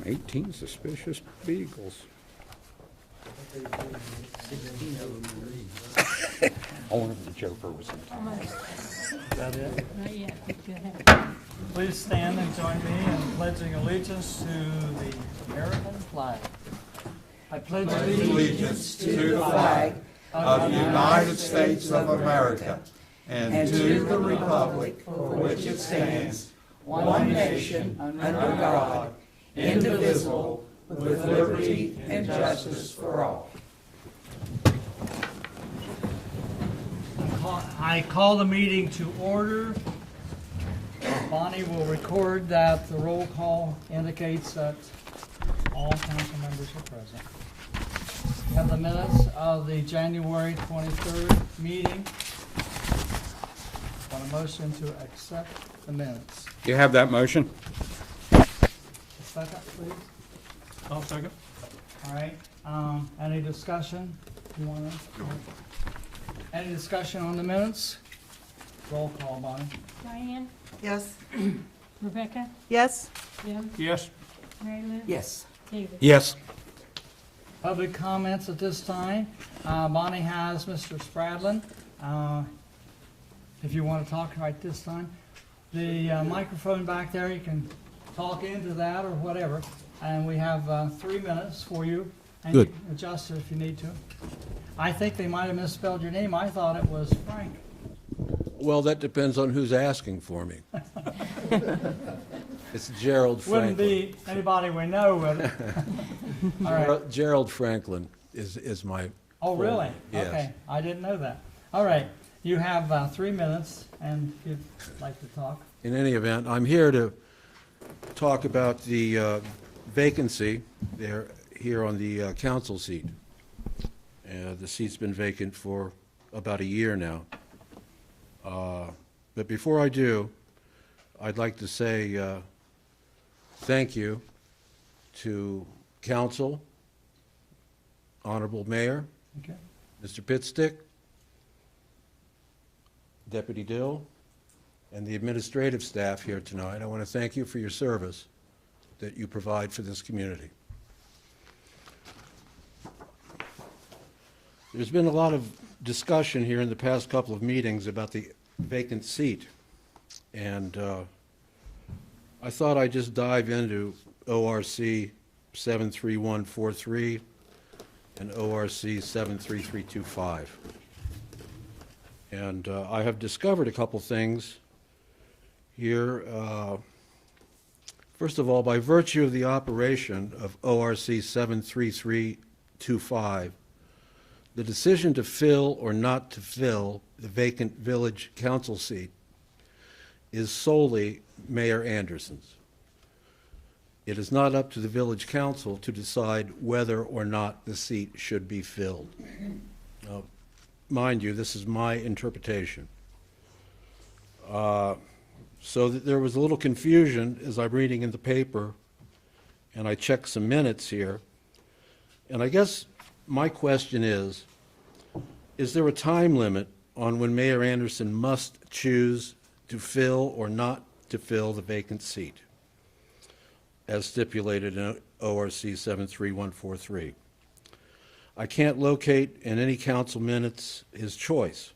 18 suspicious beagles. I wonder if the Joker was in town. Is that it? Not yet. Go ahead. Please stand and join me in pledging allegiance to the American flag. I pledge Allegiance to the flag of the United States of America and to the republic for which it stands, one nation, under God, indivisible, with liberty and justice for all. I call the meeting to order. Bonnie will record that the roll call indicates that all council members are present. We have the minutes of the January 23rd meeting. Want a motion to accept the minutes. You have that motion? A second, please. I'll second. All right. Any discussion? You want to? Any discussion on the minutes? Roll call, Bonnie. Diane, Yes. Rebecca, Yes. Jim, Yes. Mary Lou, Yes. David. Yes. Public comments at this time. Bonnie has Mr. Spradlin. If you want to talk right this time. The microphone back there, you can talk into that or whatever. And we have 3 minutes for you. And Good. you can adjust it if you need to. I think they might have misspelled your name. I thought it was Frank. Well, that depends on who's asking for me. It's Gerald Wouldn't Franklin. be anybody we know, would it? All right. Gerald Franklin is my. Oh, really? Yes. Okay, I didn't know that. All right, you have 3 minutes, and if you'd like to talk. In any event, I'm here to talk about the vacancy there here on the council seat. The seat's been vacant for about a year now. But before I do, I'd like to say thank you to council, Honorable Mayor, Okay. Mr. Pitstick, Deputy Dill, and the administrative staff here tonight. I want to thank you for your service that you provide for this community. There's been a lot of discussion here in the past couple of meetings about the vacant seat, and I thought I'd just dive into ORC 73143 and ORC 73325. And I have discovered a couple things here. First of all, by virtue of the operation of ORC 73325, the decision to fill or not to fill the vacant village council seat is solely Mayor Anderson's. It is not up to the village council to decide whether or not the seat should be filled. Now, mind you, this is my interpretation. So that there was a little confusion as I'm reading in the paper, and I checked some minutes here. And I guess my question is there a time limit on when Mayor Anderson must choose to fill or not to fill the vacant seat, as stipulated in ORC 73143? I can't locate in any council minutes his choice.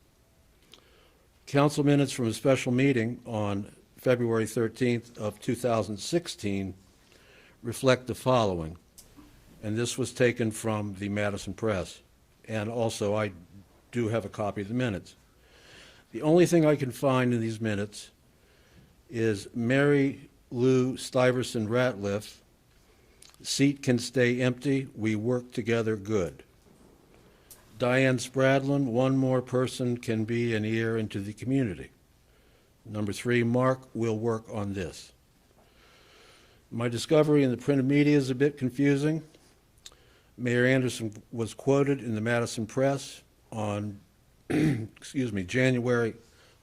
Council minutes from a special meeting on February 13th of 2016 reflect the following, and this was taken from the Madison Press, and also I do have a copy of the minutes. The only thing I can find in these minutes is Mary Lou Stuyvesant Ratliff, seat can stay empty, we work together good. Diane Spradlin, one more person can be an ear into the community. Number 3, Mark will work on this. My discovery in the printed media is a bit confusing. Mayor Anderson was quoted in the Madison Press on January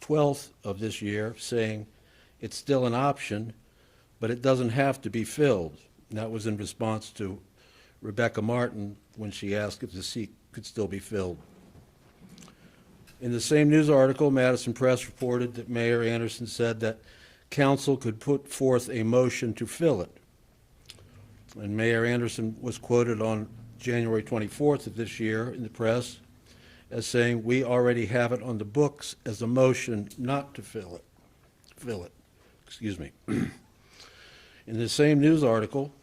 12th of this year saying it's still an option, but it doesn't have to be filled. And that was in response to Rebecca Martin when she asked if the seat could still be filled. In the same news article, Madison Press reported that Mayor Anderson said that council could put forth a motion to fill it. And Mayor Anderson was quoted on January 24th of this year in the press as saying, "We already have it on the books as a motion not to fill it. Excuse me. In the same news article,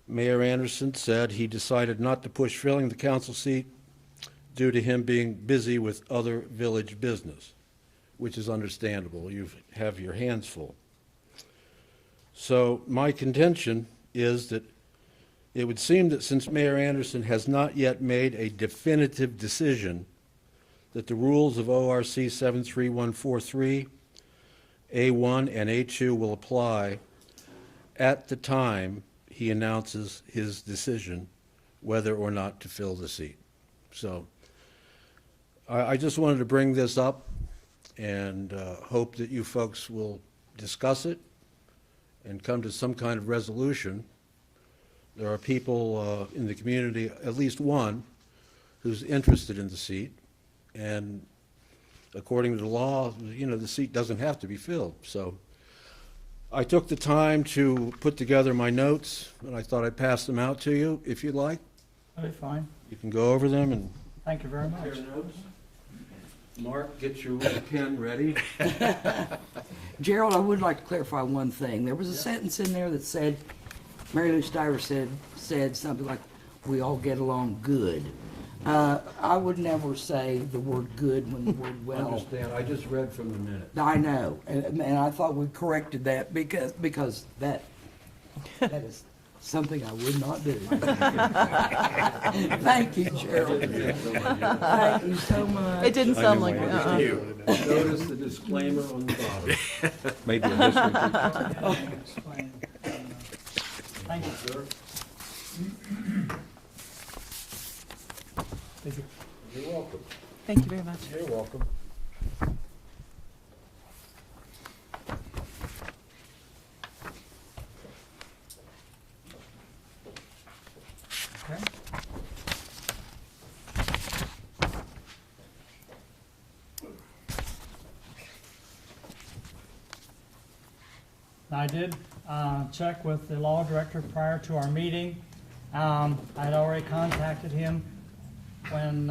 Mayor Anderson said he decided not to push filling the council seat due to him being busy with other village business, which is understandable. You have your hands full. So my contention is that it would seem that since Mayor Anderson has not yet made a definitive decision, that the rules of ORC 73143, A1 and A2 will apply at the time he announces his decision whether or not to fill the seat. So I just wanted to bring this up and hope that you folks will discuss it and come to some kind of resolution. There are people in the community, at least one, who's interested in the seat, and according to the law, you know, the seat doesn't have to be filled. So I took the time to put together my notes, and I thought I'd pass them out to you, if you'd like. That'll be fine. You can go over them and Thank you very much. compare notes. Mark, get your little pen ready. Gerald, I would like to clarify one thing. There was a sentence in there that said, Mary Lou Stiver said something like, "We all get along good." I would never say the word good when the word well. Understand, I just read from the minute. I know, and I thought we corrected that because that is something I would not do. Thank you, Gerald. Thank you so much. It didn't sound like it. Notice the disclaimer on the bottom. Maybe a history. Explain. Thank you, sir. Thank you. You're welcome. Thank you very much. You're welcome. Okay. I did check with the law director prior to our meeting. I had already contacted him when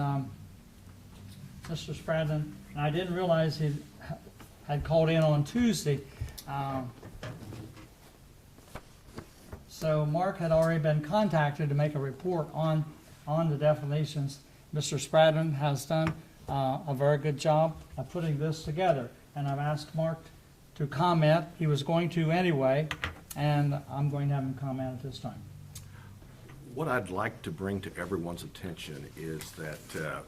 Mr. Spradlin, and I didn't realize he had called in on Tuesday. So Mark had already been contacted to make a report on the definitions. Mr. Spradlin has done a very good job of putting this together, and I've asked Mark to comment. He was going to anyway, and I'm going to have him comment at this time. What I'd like to bring to everyone's attention is that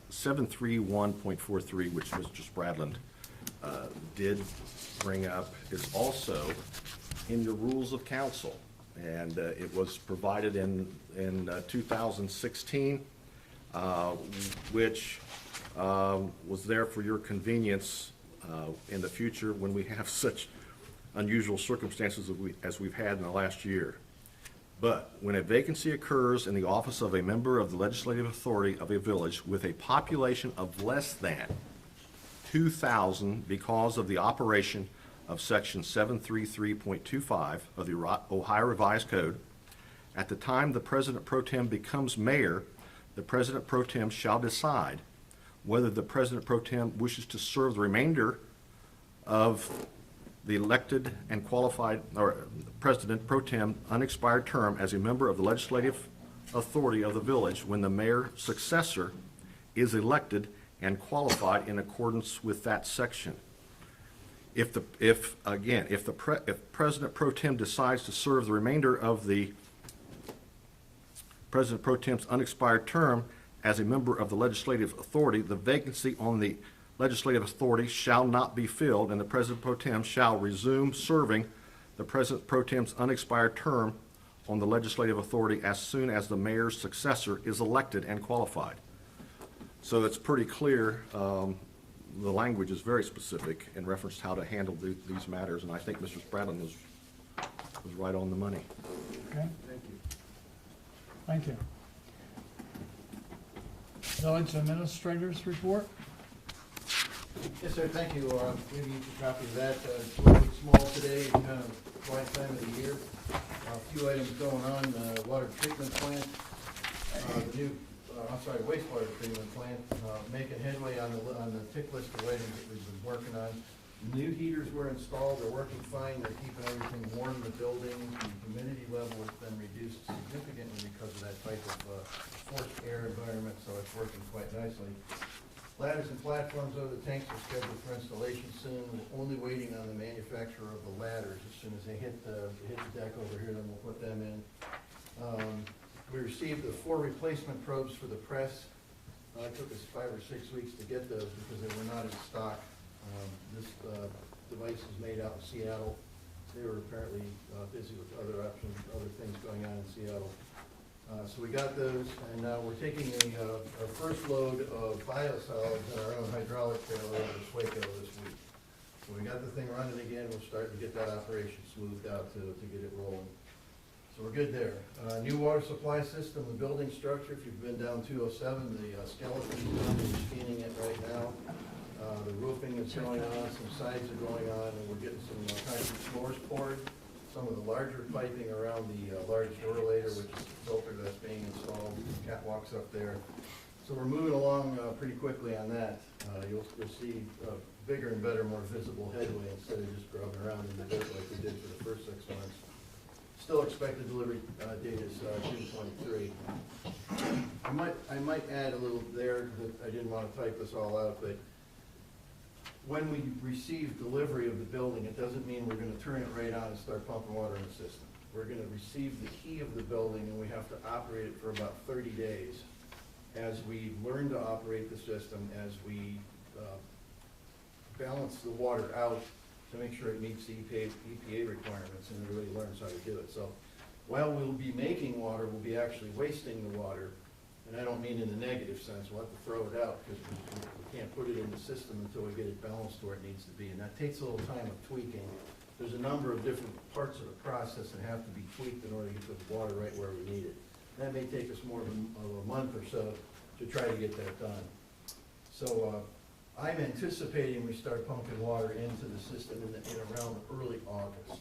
731.43, which Mr. Spradlin did bring up, is also in your rules of council. And it was provided in 2016, which was there for your convenience in the future when we have such unusual circumstances as we've had in the last year. But when a vacancy occurs in the office of a member of the legislative authority of a village with a population of less than 2,000 because of the operation of section 733.25 of the Ohio Revised Code, at the time the President Pro Tem becomes mayor, the President Pro Tem shall decide whether the President Pro Tem wishes to serve the remainder of the elected and qualified, or President Pro Tem unexpired term as a member of the legislative authority of the village when the mayor successor is elected and qualified in accordance with that section. If President Pro Tem decides to serve the remainder of the President Pro Tem's unexpired term as a member of the legislative authority, the vacancy on the legislative authority shall not be filled, and the President Pro Tem shall resume serving the President Pro Tem's unexpired term on the legislative authority as soon as the mayor's successor is elected and qualified. So it's pretty clear. The language is very specific in reference to how to handle these matters, and I think Mr. Spradlin was right on the money. Okay? Thank you. Village Administrator's Report. Yes, sir, thank you. Giving you a copy of that. It's a little bit small today, kind of right time of the year. A few items going on, water treatment plant, the new, wastewater treatment plant, making headway on the tick list of items that we've been working on. New heaters were installed, they're working fine, they're keeping everything warm in the building. The humidity level has been reduced significantly because of that type of forced air environment, so it's working quite nicely. Ladders and platforms over the tanks are scheduled for installation soon. We're only waiting on the manufacturer of the ladders. As soon as they hit the deck over here, then we'll put them in. We received the 4 replacement probes for the press. It took us 5 or 6 weeks to get those because they were not in stock. This device is made out in Seattle. They were apparently busy with other things going on in Seattle. So we got those, and now we're taking our first load of biosolids in our own hydraulic trailer over to Waco this week. So we got the thing running again. We're starting to get that operation smoothed out to get it rolling. So we're good there. New water supply system, the building structure. If you've been down 207, the skeleton is done. We're scanning it right now. The roofing is going on, some sides are going on, and we're getting some concrete floors poured. Some of the larger piping around the large door later, which is the filter that's being installed, catwalks up there. So we're moving along pretty quickly on that. You'll see bigger and better, more visible headway instead of just grubbing around in the dirt like we did for the first 6 months. Still expected delivery date is June 23. I might add a little there that I didn't want to type this all out, but when we receive delivery of the building, it doesn't mean we're going to turn it right on and start pumping water in the system. We're going to receive the key of the building, and we have to operate it for about 30 days as we learn to operate the system, as we balance the water out to make sure it meets the EPA requirements, and everybody learns how to do it. So while we'll be making water, we'll be actually wasting the water. And I don't mean in the negative sense. We'll have to throw it out because we can't put it in the system until we get it balanced where it needs to be. And that takes a little time of tweaking. There's a number of different parts of the process that have to be tweaked in order to get the water right where we need it. That may take us more than a month or so to try to get that done. So I'm anticipating we start pumping water into the system in around early August.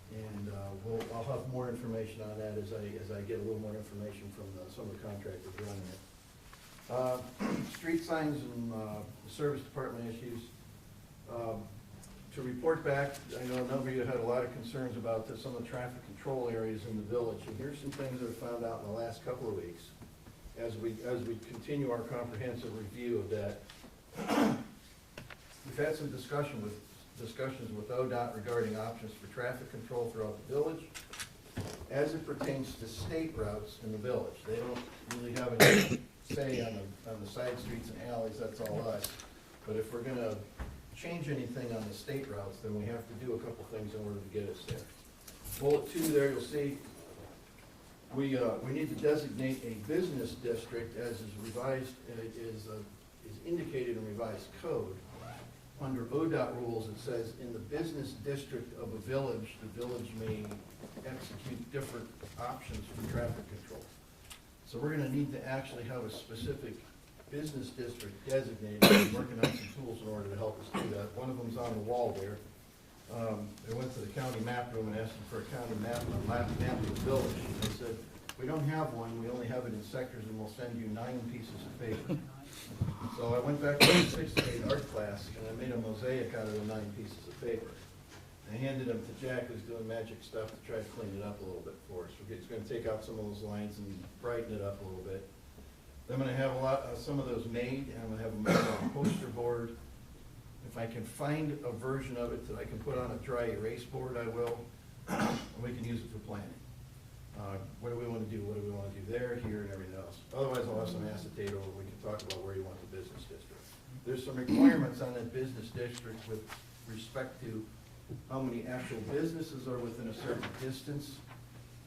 And I'll have more information on that as I get a little more information from some of the contractors running it. Street signs and the service department issues. To report back, I know a number of you had a lot of concerns about some of the traffic control areas in the village, and here's some things that I found out in the last couple of weeks as we continue our comprehensive review of that. We've had some discussions with ODOT regarding options for traffic control throughout the village as it pertains to state routes in the village. They don't really have any say on the side streets and alleys, that's all us. But if we're gonna change anything on the state routes, then we have to do a couple things in order to get us there. Bullet 2 there, you'll see we need to designate a business district as is revised, is indicated in revised code. Under ODOT rules, it says in the business district of a village, the village may execute different options for traffic control. So we're gonna need to actually have a specific business district designated. We're working on some tools in order to help us do that. One of them's on the wall there. They went to the county map room and asked them for a county map of the village. And they said, we don't have one, we only have it in sectors, and we'll send you 9 pieces of paper. So I went back to the 6th grade art class, and I made a mosaic out of the 9 pieces of paper. I handed them to Jack, who's doing magic stuff, to try to clean it up a little bit for us. It's going to take out some of those lines and brighten it up a little bit. I'm going to have some of those made, and I'm going to have them made on a poster board. If I can find a version of it that I can put on a dry erase board, I will, and we can use it for planning. What do we want to do? What do we want to do there, here, and everything else? Otherwise, I'll have some acetate over. We can talk about where you want the business district. There's some requirements on that business district with respect to how many actual businesses are within a certain distance,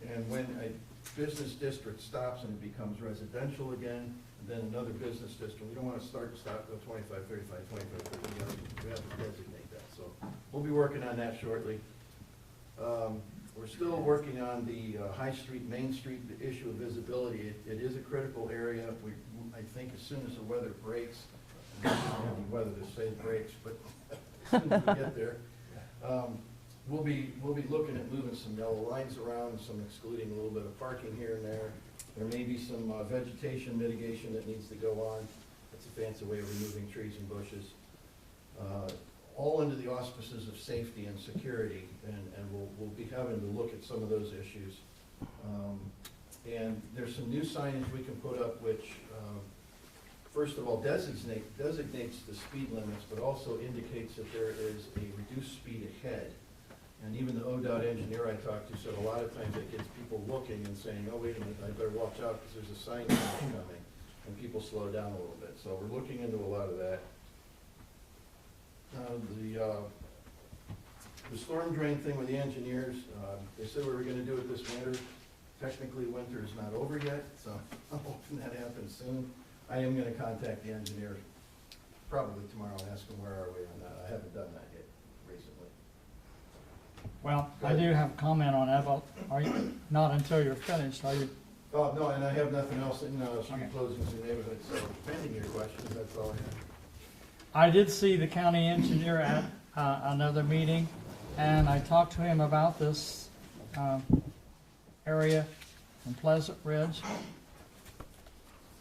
and when a business district stops and it becomes residential again, and then another business district. We don't want to start and stop, go 25, 35, 25, 30. We have to designate that. So we'll be working on that shortly. We're still working on the High Street, Main Street, the issue of visibility. It is a critical area. I think as soon as the weather breaks, I don't have any weather to say breaks, but as soon as we get there, we'll be looking at moving some yellow lines around, some excluding a little bit of parking here and there. There may be some vegetation mitigation that needs to go on. That's a fancy way of removing trees and bushes. All under the auspices of safety and security, and we'll be having to look at some of those issues. And there's some new signage we can put up which, first of all, designates the speed limits, but also indicates that there is a reduced speed ahead. And even the ODOT engineer I talked to said a lot of times it gets people looking and saying, oh, wait a minute, I better watch out because there's a sign coming, and people slow down a little bit. So we're looking into a lot of that. The storm drain thing with the engineers, they said we were gonna do it this winter. Technically, winter is not over yet, so I'm hoping that happens soon. I am gonna contact the engineer probably tomorrow and ask him where are we on that. I haven't done that yet recently. Well, I do have a comment on that, but are you, not until you're finished, are you? Oh, no, and I have nothing else, street Okay. closings in the neighborhood, so pending your questions, that's all I have. I did see the county engineer at another meeting, and I talked to him about this area in Pleasant Ridge.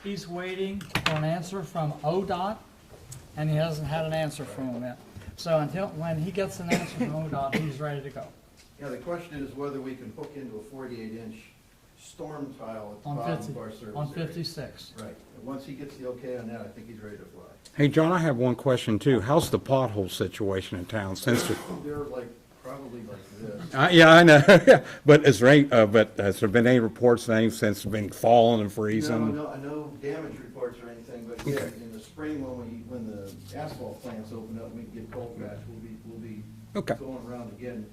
He's waiting for an answer from ODOT, and he hasn't had an answer from them yet. So when he gets an answer from ODOT, he's ready to go. Yeah, the question is whether we can hook into a 48-inch storm tile at the On bottom 50, of our service on area. 56. Right, and once he gets the okay on that, I think he's ready to fly. Hey, John, I have one question too. How's the pothole situation in town since the, They're like, probably like this. yeah, I know, but has there been any reports of anything since it's been falling and freezing? No damage reports or anything, but yeah, in the spring when the asphalt plants open up, we can get cold patch, we'll be Okay. going around again,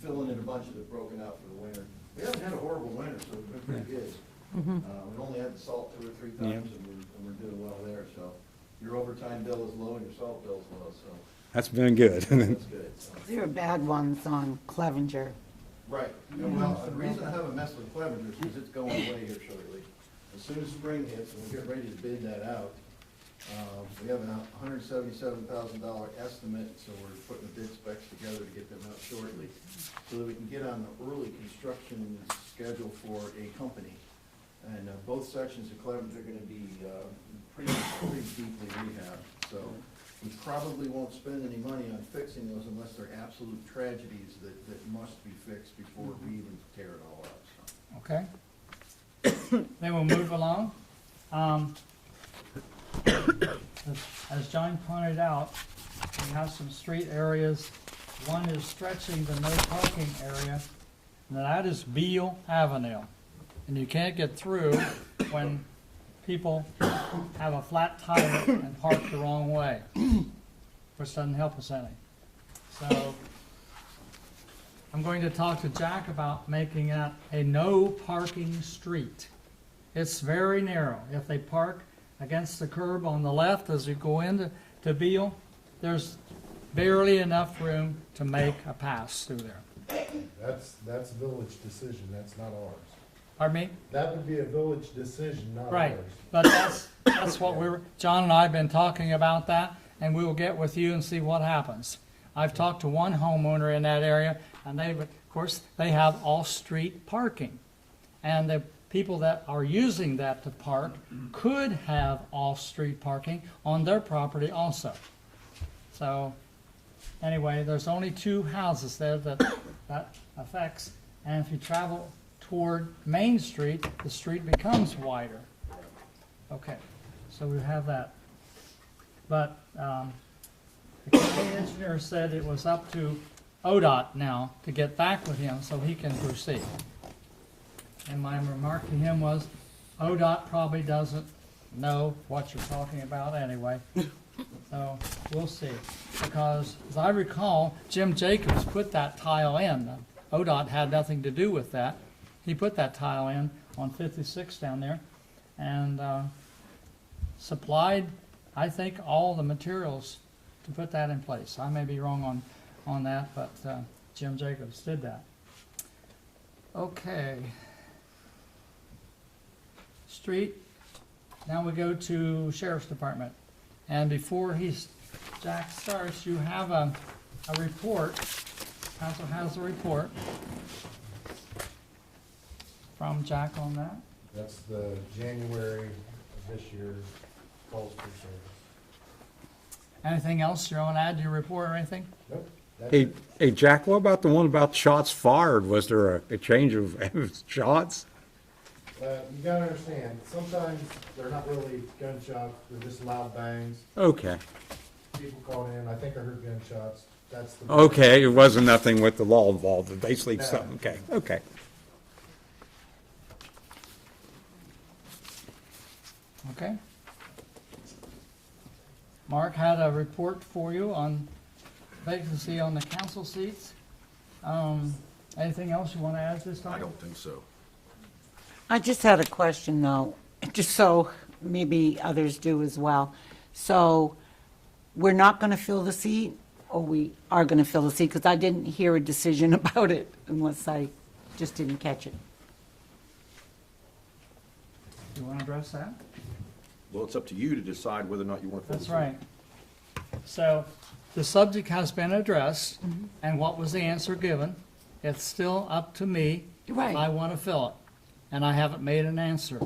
filling in a bunch that have broken out for the winter. We haven't had a horrible winter, so we've been pretty good. We've only had the salt 2 or 3 times, and we're doing well there, so your overtime bill is low and your salt bill is low, so That's been good. that's good. So. There are bad ones on Clevenger. Right. Yeah, well, the reason I haven't messed with Clevenger is because it's going away here shortly. As soon as spring hits and we get ready to bid that out, we have a $177,000 estimate, so we're putting the bid specs together to get them out shortly, so that we can get on the early construction schedule for a company. And both sections of Clevenger are gonna be pretty deeply rehabbed, so we probably won't spend any money on fixing those unless they're absolute tragedies that must be fixed before we even tear it all up, so. Okay. Then we'll move along. As John pointed out, we have some street areas. One is stretching the no parking area, and that is Beale Avenue. And you can't get through when people have a flat tire and park the wrong way, which doesn't help us any. So I'm going to talk to Jack about making that a no parking street. It's very narrow. If they park against the curb on the left as you go into Beale, there's barely enough room to make a pass through there. That's a village decision, that's not ours. Pardon me? That would be a village decision, not Right, ours. but that's what John and I have been talking about that, and we will get with you and see what happens. I've talked to one homeowner in that area, and of course, they have off-street parking. And the people that are using that to park could have off-street parking on their property also. So, anyway, there's only 2 houses there that affects, and if you travel toward Main Street, the street becomes wider. Okay, so we have that. But the county engineer said it was up to ODOT now to get back with him so he can proceed. And my remark to him was, ODOT probably doesn't know what you're talking about anyway. So we'll see. Because as I recall, Jim Jacobs put that tile in. ODOT had nothing to do with that. He put that tile in on 56 down there and supplied, I think, all the materials to put that in place. I may be wrong on that, but Jim Jacobs did that. Okay. Street. Now we go to Sheriff's Department. And before Jack starts, you have a report Council has a report from Jack on that. That's the January of this year calls for service. Anything else you want to add to your report or anything? Nope. That's Hey, it. hey, Jack, what about the one about shots fired? Was there a change of shots? You gotta understand, sometimes they're not really gunshots, they're just loud bangs. Okay, People call in, I think I heard gunshots. That's the. okay, it wasn't nothing with the law involved, it basically No. something, okay. Okay. Mark had a report for you on vacancy on the council seats. Anything else you want to add this time? I don't think so. I just had a question though, just so maybe others do as well. So we're not going to fill the seat, or we are going to fill the seat? Because I didn't hear a decision about it unless I just didn't catch it. You want to address that? Well, it's up to you to decide whether or not you want to fill That's the right. So the subject has been addressed, and what was the answer given? It's still up to me. Right. I want to fill it, and I haven't made an answer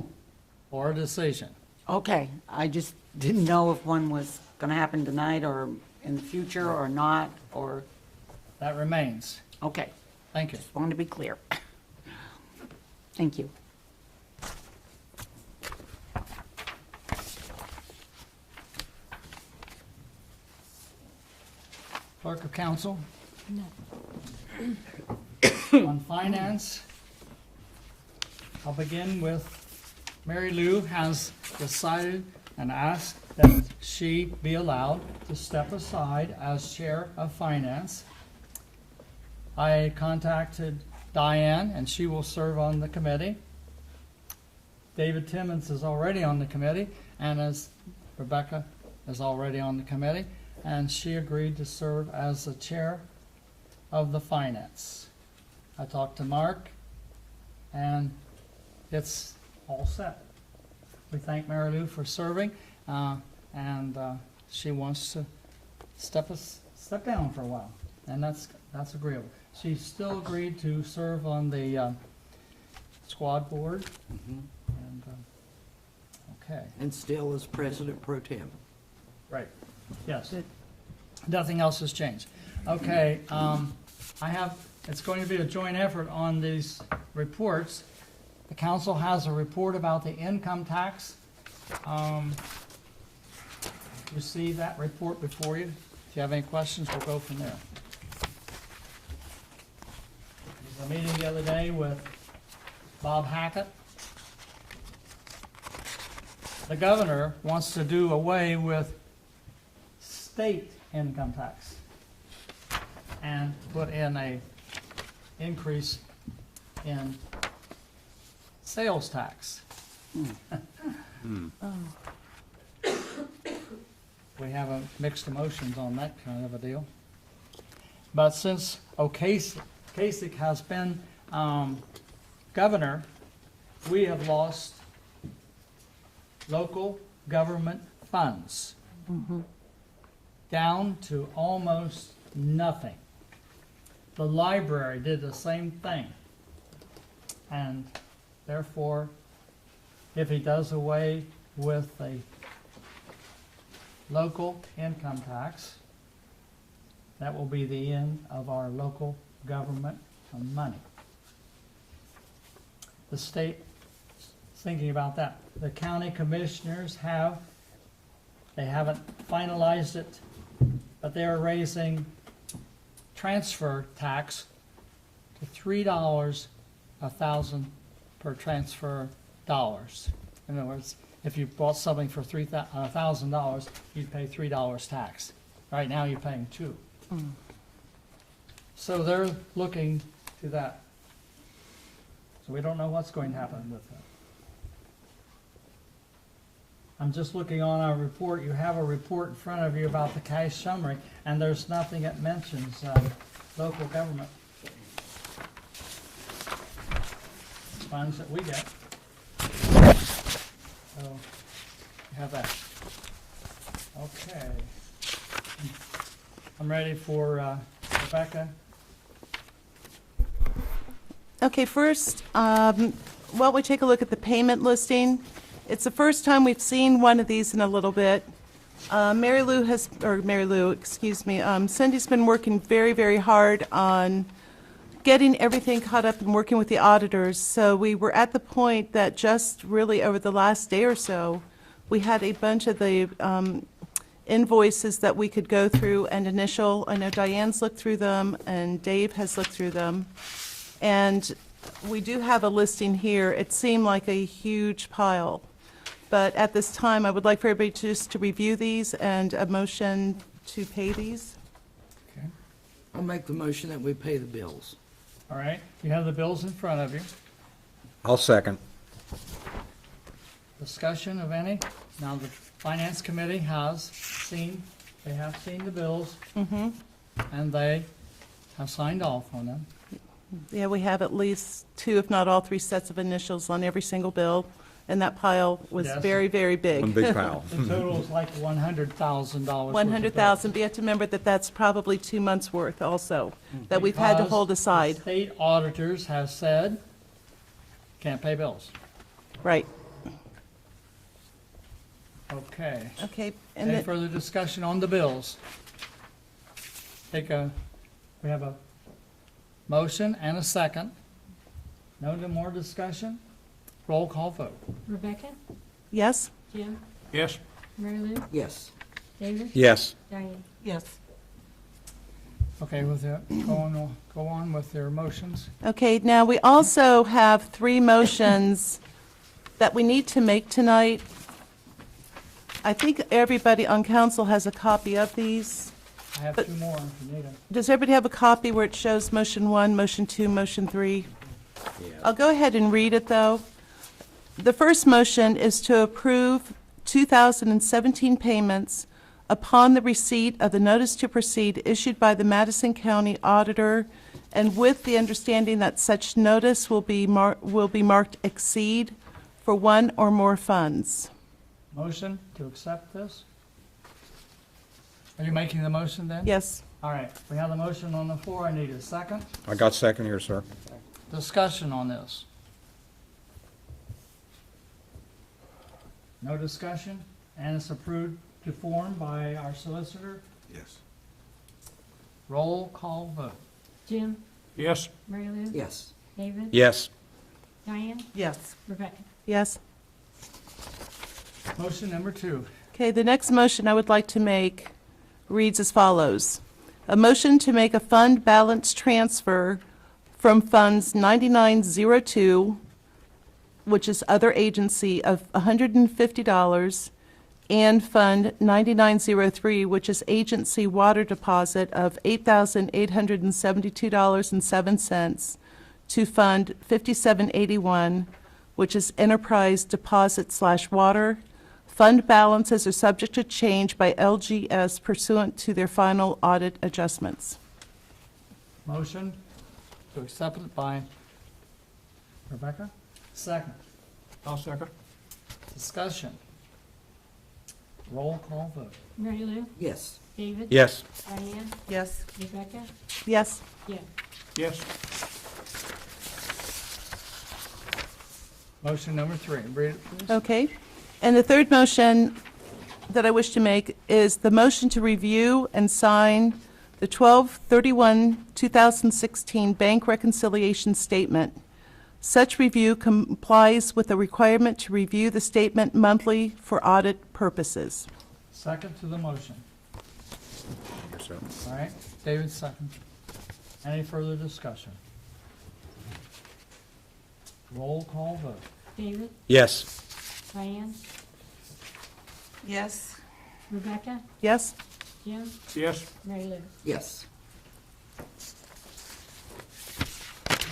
or a decision. Okay, I just didn't know if one was going to happen tonight or in the future or not, or, That remains. okay, Thank you. just wanted to be clear. Thank you. Clerk of Council? No. On finance, I'll begin with Mary Lou has decided and asked that she be allowed to step aside as chair of finance. I contacted Diane, and she will serve on the committee. David Timmons is already on the committee, and as Rebecca is already on the committee, and she agreed to serve as the chair of the finance. I talked to Mark, and it's all set. We thank Mary Lou for serving, and she wants to step down for a while, and that's agreeable. She still agreed to serve on the squad board, and okay. And still as president pro tem. Right, yes. Nothing else has changed. Okay, it's going to be a joint effort on these reports. The council has a report about the income tax. You see that report before you. If you have any questions, we'll go from there. There was a meeting the other day with Bob Hackett. The governor wants to do away with state income tax and put in a increase in sales tax. We have mixed emotions on that kind of a deal. But since Kasich has been governor, we have lost local government funds down to almost nothing. The library did the same thing. And therefore, if he does away with a local income tax, that will be the end of our local government money. The state is thinking about that. The county commissioners they haven't finalized it, but they're raising transfer tax to $3 1,000 per transfer dollars. In other words, if you bought something for $1,000, you'd pay $3 tax. Right now, you're paying $2. So they're looking to that. So we don't know what's going to happen with that. I'm just looking on our report. You have a report in front of you about the cash summary, and there's nothing that mentions local government funds that we get. So, you have that. Okay. I'm ready for Rebecca Okay, first, why don't we take a look at the payment listing? It's the first time we've seen one of these in a little bit. Cindy's been working very, very hard on getting everything caught up and working with the auditors. So we were at the point that just really over the last day or so, we had a bunch of the invoices that we could go through and initial. I know Diane's looked through them and Dave has looked through them. And we do have a listing here. It seemed like a huge pile. But at this time, I would like for everybody just to review these and a motion to pay these. Okay. I'll make the motion that we pay the bills. All right, you have the bills in front of you. I'll second. Discussion of any? Now, the Finance Committee has seen, they have seen the bills, and they have signed off on them. Yeah, we have at least two, if not all three sets of initials on every single bill, and that pile was Yes. very, very One big. big pile. The total is like $100,000. 100,000, but you have to remember that that's probably 2 months' worth also, that we've had to Because hold the aside. state auditors have said, can't pay bills. Right, Okay. okay. And Any then, further discussion on the bills? We have a motion and a second. No more discussion? Roll call vote. Rebecca? yes? Jim? Yes. Mary Lou? Yes. David? Yes. Diane? Yes. Okay, with that, go on with their motions. Okay, now we also have 3 motions that we need to make tonight. I think everybody on council has a copy of these. I have 2 more if you need them. Does everybody have a copy where it shows motion 1, motion 2, motion 3? I'll go ahead and read it, though. The first motion is to approve 2017 payments upon the receipt of the notice to proceed issued by the Madison County Auditor, and with the understanding that such notice will be marked exceed for one or more funds. Motion to accept this? Are you making the motion then? Yes. All right, we have the motion on the floor. I need a second. I got second here, sir. Discussion on this. No discussion, and it's approved to form by our solicitor. Yes. Roll call vote. Jim? Yes. Mary Lou? Yes. David? Yes. Diane? Yes. Rebecca? Yes? Motion number 2. Okay, the next motion I would like to make reads as follows. A motion to make a fund balance transfer from funds 9902, which is other agency, of $150, and fund 9903, which is agency water deposit, of $8,872.07, to fund 5781, which is enterprise deposit/water. Fund balances are subject to change by LGS pursuant to their final audit adjustments. Motion to accept it by Rebecca. Second. I'll second. Discussion. Roll call vote. Mary Lou? Yes. David? Yes. Diane? Yes. Rebecca? Yes? Jim? Yes. Motion number 3. Read it, please. Okay. And the third motion that I wish to make is the motion to review and sign the 12/31/2016 bank reconciliation statement. Such review complies with the requirement to review the statement monthly for audit purposes. Second to the motion. Yes, sir. All right, David second. Any further discussion? Roll call vote. David? Yes. Diane? Yes. Rebecca? Yes? Jim? Yes. Mary Lou? Yes.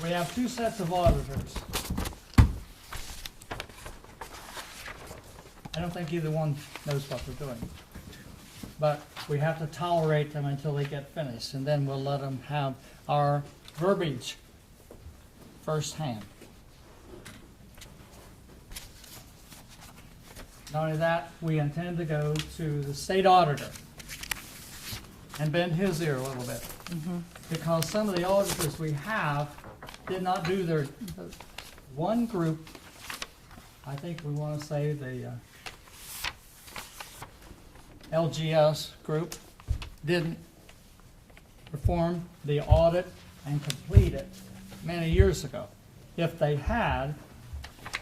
We have 2 sets of auditors. I don't think either one knows what they're doing. But we have to tolerate them until they get finished, and then we'll let them have our verbiage firsthand. Not only that, we intend to go to the state auditor and bend his ear a little bit. Because some of the auditors we have did not do their, one group, I think we want to say the LGS group, didn't perform the audit and complete it many years ago. If they had,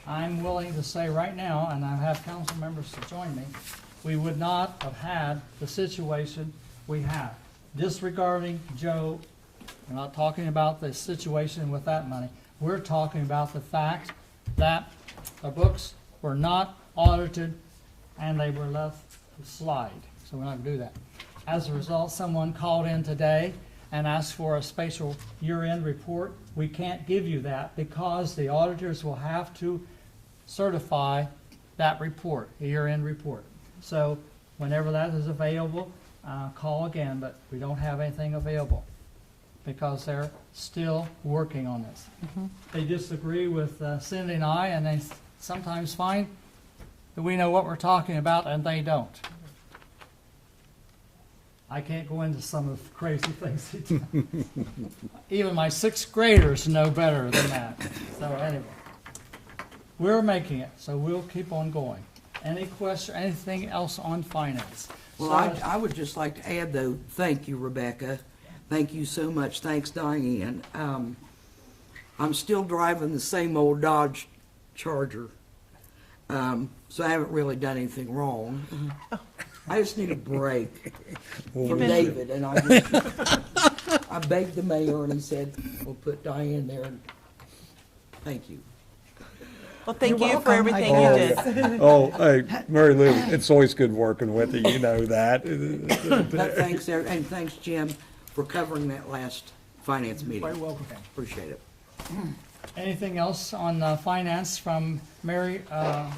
I'm willing to say right now, and I have council members to join me, we would not have had the situation we have. Disregarding Joe, we're not talking about the situation with that money. We're talking about the fact that the books were not audited and they were left to slide. So we're not going to do that. As a result, someone called in today and asked for a spatial year-end report. We can't give you that because the auditors will have to certify that report, a year-end report. So whenever that is available, call again, but we don't have anything available because they're still working on this. They disagree with Cindy and I, and they sometimes find that we know what we're talking about and they don't. I can't go into some of the crazy things they do. Even my sixth graders know better than that. So anyway, we're making it, so we'll keep on going. Any question, anything else on finance? Well, So- I would just like to add, though, thank you, Rebecca. Thank you so much. Thanks, Diane. I'm still driving the same old Dodge Charger, so I haven't really done anything wrong. I just need a break from David, and I begged the mayor, and he said, we'll put Diane there, and thank you. Well, thank You're you for welcome. everything you did. Oh, hey, Mary Lou, it's always good working with you, you know that. But thanks, and thanks, Jim, for covering that last finance meeting. Quite welcome. Appreciate it. Anything else on finance from Mary, or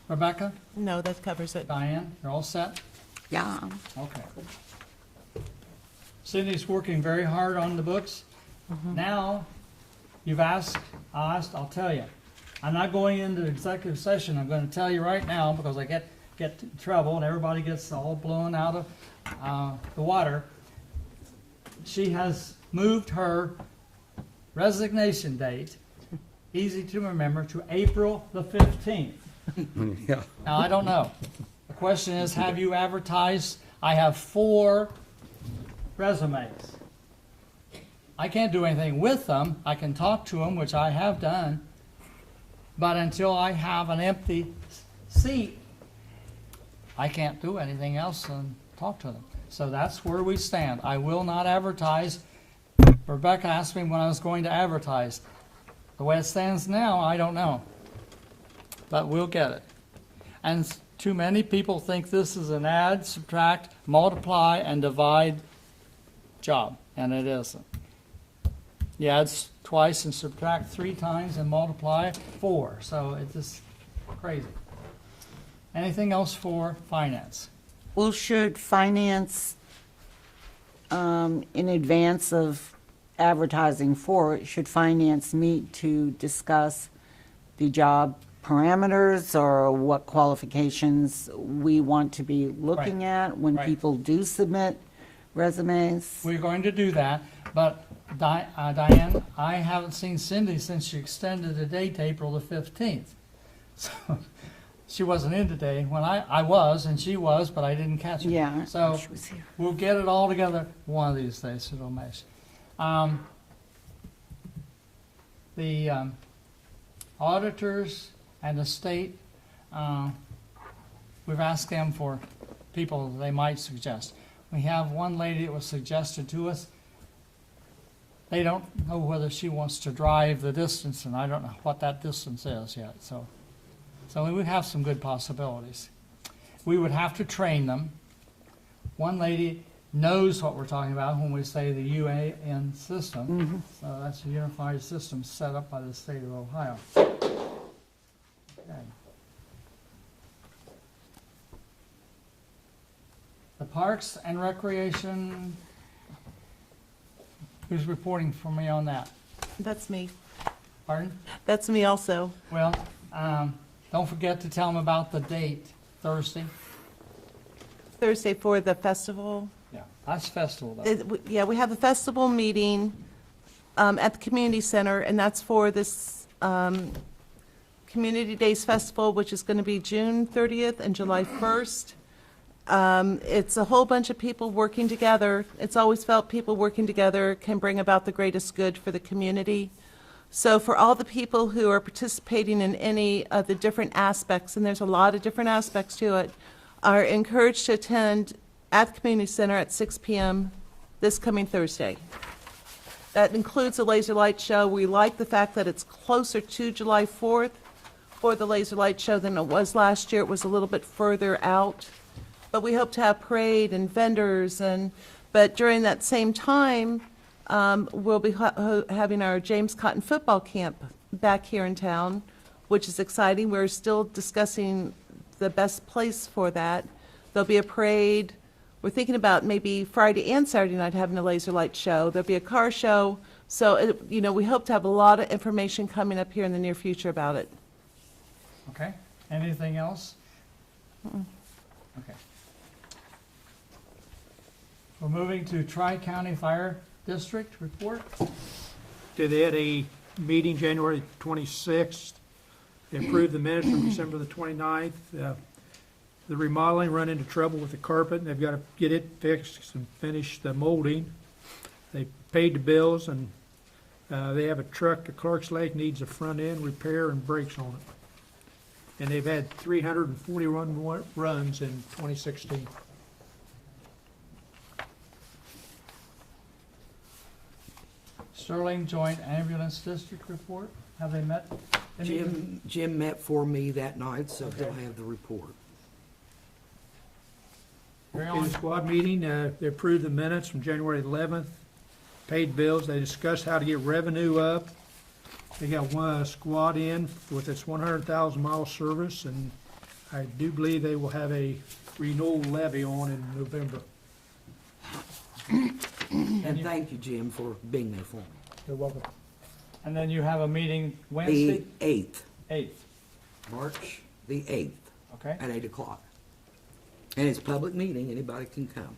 Rebecca, No, that covers it. Diane? You're all set? Yeah. Okay. Cindy's working very hard on the books. Now, you've asked, I'll tell you. I'm not going into executive session. I'm going to tell you right now because I get in trouble and everybody gets all blown out of the water. She has moved her resignation date, easy to remember, to April the 15th. Yeah. Now, I don't know. The question is, have you advertised? I have 4 resumes. I can't do anything with them. I can talk to them, which I have done. But until I have an empty seat, I can't do anything else than talk to them. So that's where we stand. I will not advertise. Rebecca asked me when I was going to advertise. The way it stands now, I don't know. But we'll get it. And too many people think this is an add, subtract, multiply, and divide job, and it isn't. You add twice and subtract 3 times and multiply 4, so it's just crazy. Anything else for finance? Well, should finance, in advance of advertising for it, should finance meet to discuss the job parameters or what qualifications we want to be looking at when Right. people do submit resumes? We're going to do that, but Diane, I haven't seen Cindy since she extended the date to April the 15th. So she wasn't in today when I was, and she was, but I didn't catch her. Yeah, So she was here. we'll get it all together one of these days, so don't mess. The auditors and the state, we've asked them for people they might suggest. We have one lady that was suggested to us. They don't know whether she wants to drive the distance, and I don't know what that distance is yet. So we would have some good possibilities. We would have to train them. One lady knows what we're talking about when we say the UAN system. So that's a unified system set up by the state of Ohio. Okay. The Parks and Recreation, who's reporting for me on that? That's me. Pardon? That's me also. Well, don't forget to tell them about the date, Thursday. Thursday for the festival. Yeah, that's festival though. Yeah, we have a festival meeting at the community center, and that's for this Community Days Festival, which is going to be June 30th and July 1st. It's a whole bunch of people working together. It's always felt people working together can bring about the greatest good for the community. So for all the people who are participating in any of the different aspects, and there's a lot of different aspects to it, are encouraged to attend at the community center at 6 p.m. this coming Thursday. That includes a laser light show. We like the fact that it's closer to July 4th for the laser light show than it was last year. It was a little bit further out. But we hope to have parade and vendors, but during that same time, we'll be having our James Cotton football camp back here in town, which is exciting. We're still discussing the best place for that. There'll be a parade. We're thinking about maybe Friday and Saturday night having a laser light show. There'll be a car show. So, we hope to have a lot of information coming up here in the near future about it. Okay, anything else? Okay. We're moving to Tri-County Fire District report. They had a meeting January 26th. They approved the minutes from December the 29th. The remodeling run into trouble with the carpet, and they've got to get it fixed and finish the molding. They paid the bills, and they have a truck to Clark's Lake, needs a front end repair and brakes on it. And they've had 341 runs in 2016. Sterling Joint Ambulance District report. Have they met? Jim met for me that night, so he'll Okay. have the report. Carry In the on. squad meeting, they approved the minutes from January 11th, paid bills, they discussed how to get revenue up. They got one squad in with its 100,000 mile service, and I do believe they will have a renewal levy on in November. And thank you, Jim, for being there for me. You're welcome. And then you have a meeting The Wednesday, 8th, 8th, March the 8th, okay? at 8 o'clock. And it's a public meeting, anybody can come.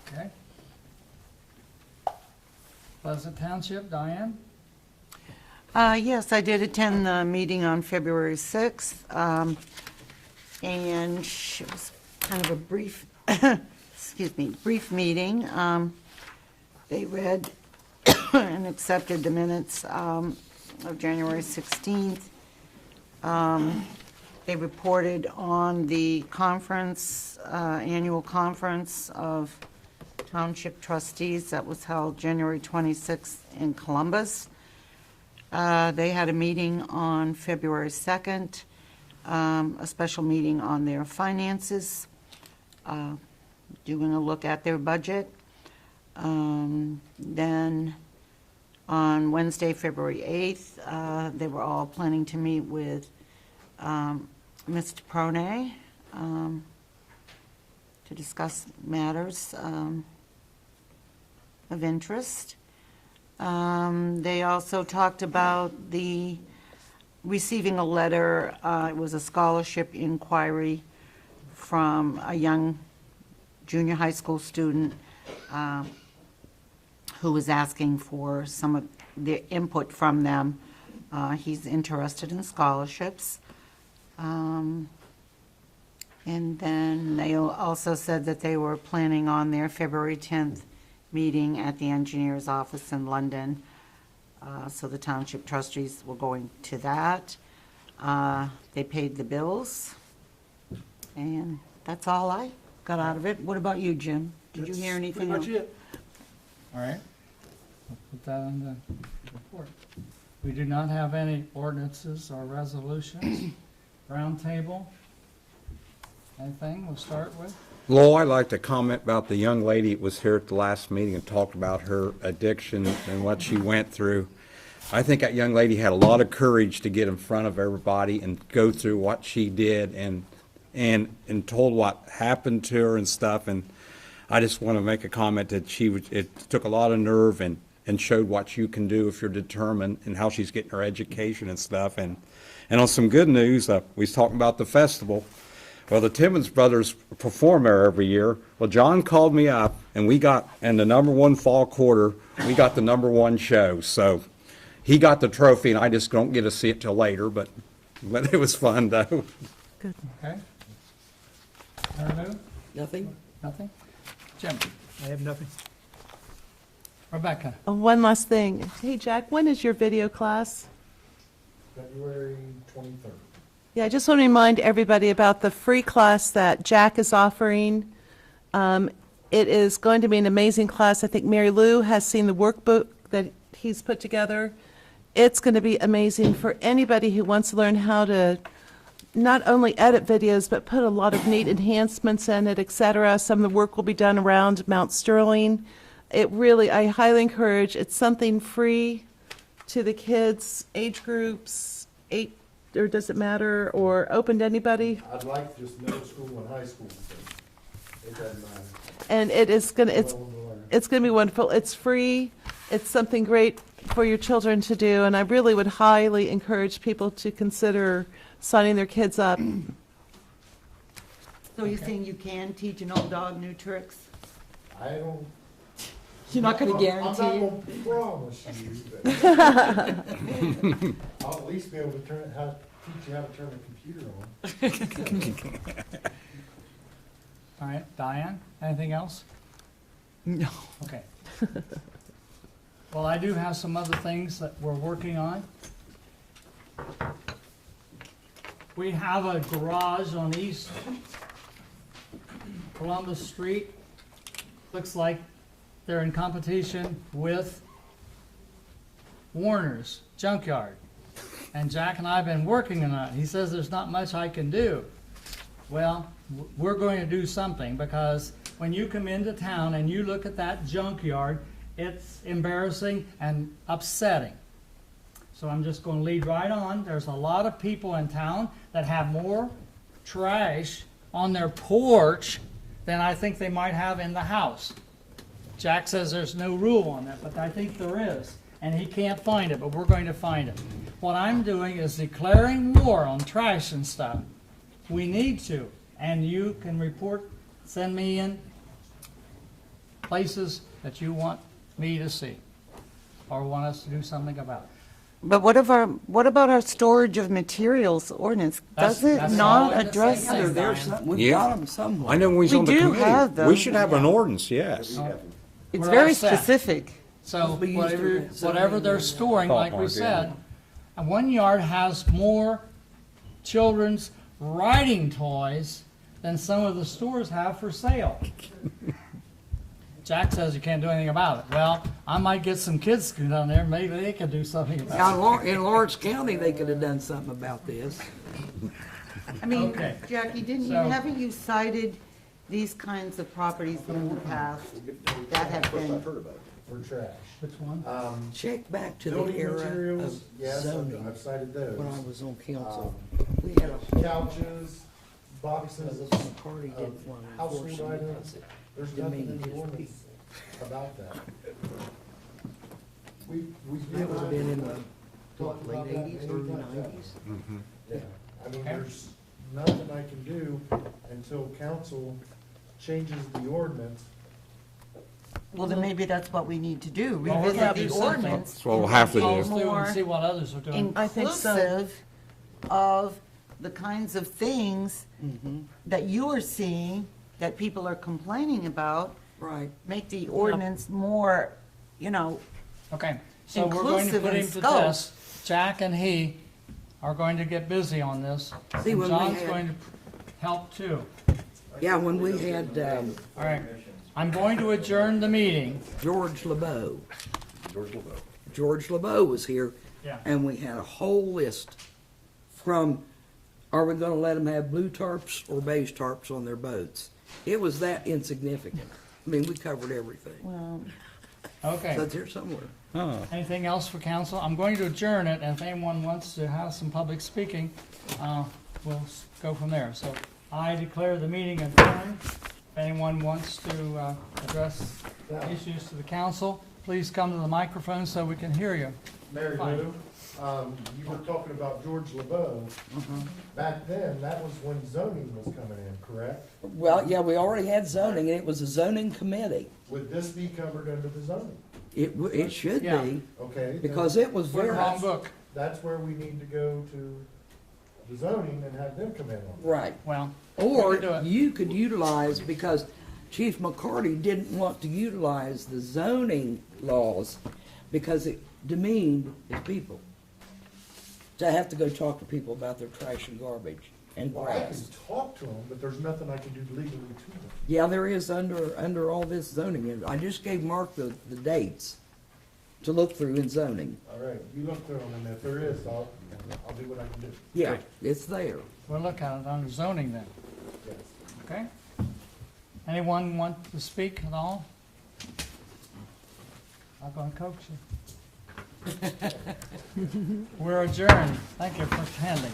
Okay. Pleasant Township, Diane? Yes, I did attend the meeting on February 6th, and it was kind of a brief, brief meeting. They read and accepted the minutes of January 16th. They reported on the conference, annual conference of Township trustees that was held January 26th in Columbus. They had a meeting on February 2nd, a special meeting on their finances, doing a look at their budget. Then on Wednesday, February 8th, they were all planning to meet with Mr. Prone to discuss matters of interest. They also talked about receiving a letter, it was a scholarship inquiry from a young junior high school student who was asking for some of the input from them. He's interested in scholarships. And then they also said that they were planning on their February 10th meeting at the engineer's office in London. So the township trustees were going to that. They paid the bills. And that's all I got out of it. What about you, Jim? Did you hear anything else? Pretty much it. All right. We'll put that on the report. We do not have any ordinances or resolutions. Roundtable. Anything we'll start with? Lowell, I'd like to comment about the young lady that was here at the last meeting and talked about her addiction and what she went through. I think that young lady had a lot of courage to get in front of everybody and go through what she did and told what happened to her and stuff. And I just want to make a comment that it took a lot of nerve and showed what you can do if you're determined, and how she's getting her education and stuff. And on some good news, we was talking about the festival. Well, the Timmons brothers perform there every year. Well, John called me up, and we got, in the #1 fall quarter, we got the #1 show. So he got the trophy, and I just don't get to see it till later, but it was fun, though. Okay. Mary Lou? Nothing? Nothing? Jim? I have nothing. Rebecca? One last thing. Hey, Jack, when is your video class? February 23rd. Yeah, I just want to remind everybody about the free class that Jack is offering. It is going to be an amazing class. I think Mary Lou has seen the workbook that he's put together. It's going to be amazing for anybody who wants to learn how to not only edit videos, but put a lot of neat enhancements in it, etc. Some of the work will be done around Mount Sterling. It really, I highly encourage, it's something free to the kids, age groups, 8, or does it matter, or open to anybody? I'd like just middle school and high school, but it doesn't matter. And it is gonna, Well, we'll learn. it's gonna be wonderful. It's free. It's something great for your children to do, and I really would highly encourage people to consider signing their kids up. So you're saying you can teach an old dog new tricks? I don't. You're not going to guarantee I'm it? not gonna promise you, but I'll at least be able to teach you how to turn a computer on. All right, Diane, anything else? No. Okay. Well, I do have some other things that we're working on. We have a garage on East Columbus Street. Looks like they're in competition with Warner's Junkyard. And Jack and I have been working on it. He says there's not much I can do. Well, we're going to do something, because when you come into town and you look at that junkyard, it's embarrassing and upsetting. So I'm just going to lead right on. There's a lot of people in town that have more trash on their porch than I think they might have in the house. Jack says there's no rule on that, but I think there is. And he can't find it, but we're going to find it. What I'm doing is declaring war on trash and stuff. We need to. And you can report, send me in places that you want me to see or want us to do something about. But what about our storage of materials ordinance? Does it That's all not in the address same it? thing. There's some, we've Yeah. got them somewhere. I know when we was We on the do committee. have them. We should have an ordinance, yes. It's We're very all set. specific. So We used to- whatever they're storing, like we Ballpark, yeah. said, and one yard has more children's riding toys than some of the stores have for sale. Jack says you can't do anything about it. Well, I might get some kids down there, maybe they could do something about Now, in Lawrence County, they could have done something about this. I mean, Okay. Jackie, So- haven't you cited these kinds of properties in the past that have been, For trash. Which one? Check back to the Building era materials, of yes, zoning, I've cited those. when I was on council. Um, We had a Couches, boxes of party of didn't want to household enforce it items. because it There's nothing in demeaned the his ordinance about that. We That would have been in the talked late about that 80s, many early times. 90s. Yeah, I mean, Okay. there's nothing I can do until council changes the ordinance. well, then maybe that's what we need to do, Well, we're revisit gonna the do something. ordinance. That's what we'll have to Follow do. through More and see what others are doing. I think so. Inclusive of the kinds of things that you are seeing, that people are complaining about, Right. make the ordinance more, Okay, so we're going to Inclusive put in him to scope. this. Jack and he are going to get busy on this. See, And when we John's had- going to help too. Yeah, when we had All right, I'm going to adjourn the meeting. George LeBeau. George LeBeau. George LeBeau was here, Yeah. and we had a whole list from, are we gonna let them have blue tarps or beige tarps on their boats? It was that insignificant. I mean, we covered everything. well, Okay. So it's here somewhere. Anything else for council? I'm going to adjourn it, and if anyone wants to have some public speaking, we'll go from there. So I declare the meeting adjourned. If anyone wants to address issues to the council, please come to the microphone so we can hear you. Mary Fine. Lou, you were talking about George LeBeau. Back then, that was when zoning was coming in, correct? Well, yeah, we already had zoning, and it was a zoning committee. Would this be covered under the zoning? It should Yeah. be, Okay. then because it was We're in the very, wrong book. That's where we need to go to the zoning and have them come in on it. right. Well, Or we can do it. you could utilize, because Chief McCarty didn't want to utilize the zoning laws because it demeaned his people. To have to go talk to people about their trash and garbage and Well, I can grass. talk to them, but there's nothing I can do legally to them. Yeah, there is under all this zoning. I just gave Mark the dates to look through in zoning. All right, you look through them, and if there is, I'll do what I can do. Yeah, it's there. We'll look at it under zoning then, Yes. okay? Anyone want to speak at all? I'm gonna coax you. We're adjourned. Thank you for attending.